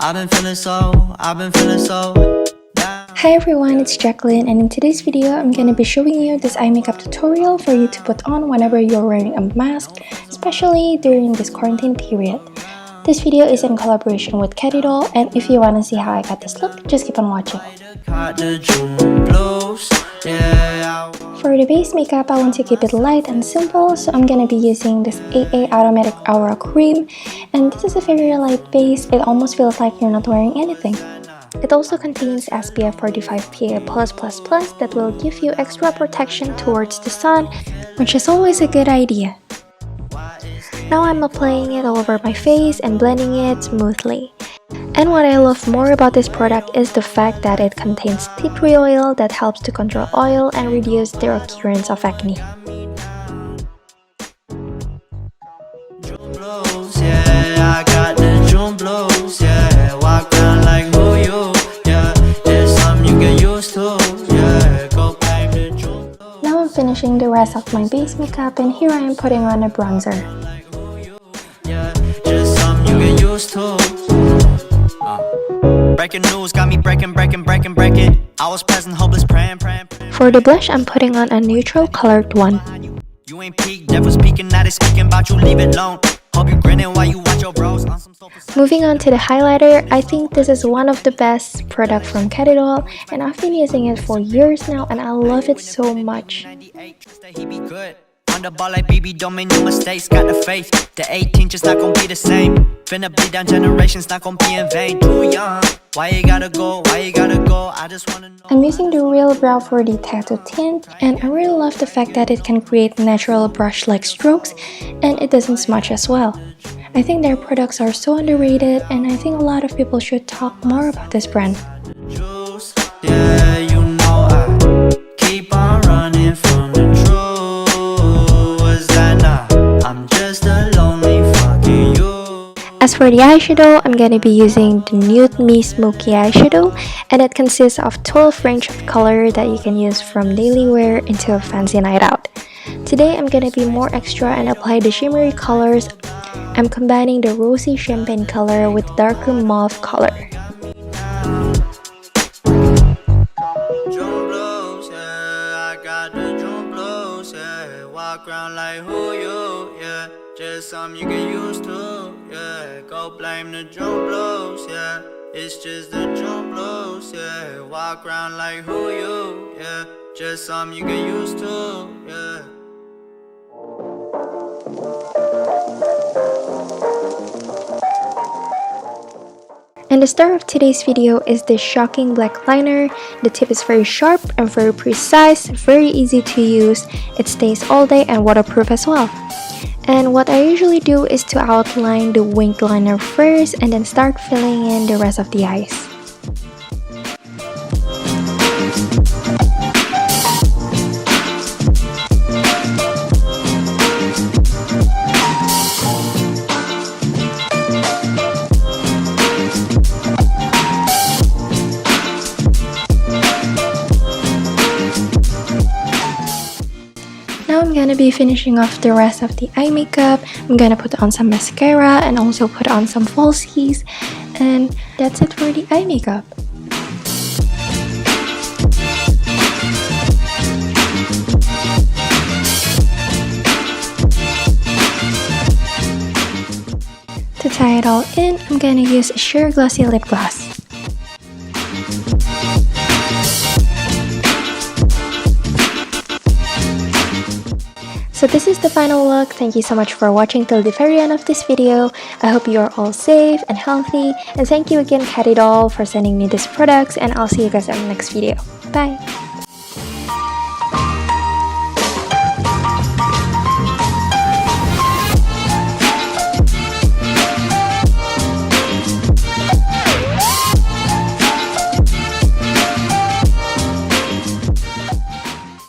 Hi everyone, it's Jacqueline, and in today's video, I'm gonna be showing you this eye makeup tutorial for you to put on whenever you're wearing a mask, especially during this quarantine period. This video is in collaboration with Cathydoll, and if you wanna see how I got this look, just keep on watching. For the base makeup, I want to keep it light and simple, so I'm gonna be using this AA Automatic Aura Cream, and this is a very light base. It almost feels like you're not wearing anything. It also contains SPF 45 PA+++ that will give you extra protection towards the sun, which is always a good idea. Now I'm applying it all over my face and blending it smoothly. And what I love more about this product is the fact that it contains tea tree oil that helps to control oil and reduce the occurrence of acne. Now I'm finishing the rest of my base makeup, and here I am putting on a bronzer. Breaking news got me breaking. I was present, hopeless, praying. For the blush, I'm putting on a neutral colored one. You ain't peaked, never speaking, now they speaking about you, leave it alone. Hope you grinning while you watch your bros on some sofa. Moving on to the highlighter, I think this is one of the best products from Cathydoll, and I've been using it for years now, and I love it so much. On the ball like BB, don't make no mistakes, got the faith. The 18 just not gonna be the same. Finna bleed down generations, not gonna be in vain. Too young, why you gotta go, I just wanna know. I'm using the Real Brow for the tattoo tint, and I really love the fact that it can create natural brush-like strokes, and it doesn't smudge as well. I think their products are so underrated, and I think a lot of people should talk more about this brand. Yeah, you know I keep on running from the truth. As for the eyeshadow, I'm gonna be using the Nude Me Smoky eyeshadow, and it consists of 12 range of color that you can use from daily wear into a fancy night out. Today, I'm gonna be more extra and apply the shimmery colors. I'm combining the rosy champagne color with darker mauve color. Walk around like who you, yeah. Just something you get used to, yeah. Go blame the drum blows, yeah. It's just the drum blows, yeah. Walk around like who you, yeah. Just something you get used to, yeah. And the star of today's video is this shocking black liner. The tip is very sharp and very precise, very easy to use. It stays all day and waterproof as well. And what I usually do is to outline the winged liner first and then start filling in the rest of the eyes. Now I'm gonna be finishing off the rest of the eye makeup. I'm gonna put on some mascara and also put on some falsies, and that's it for the eye makeup. To tie it all in, I'm gonna use a sheer glossy lip gloss. So this is the final look. Thank you so much for watching till the very end of this video. I hope you are all safe and healthy, and thank you again Cathydoll for sending me these products, and I'll see you guys in the next video. Bye!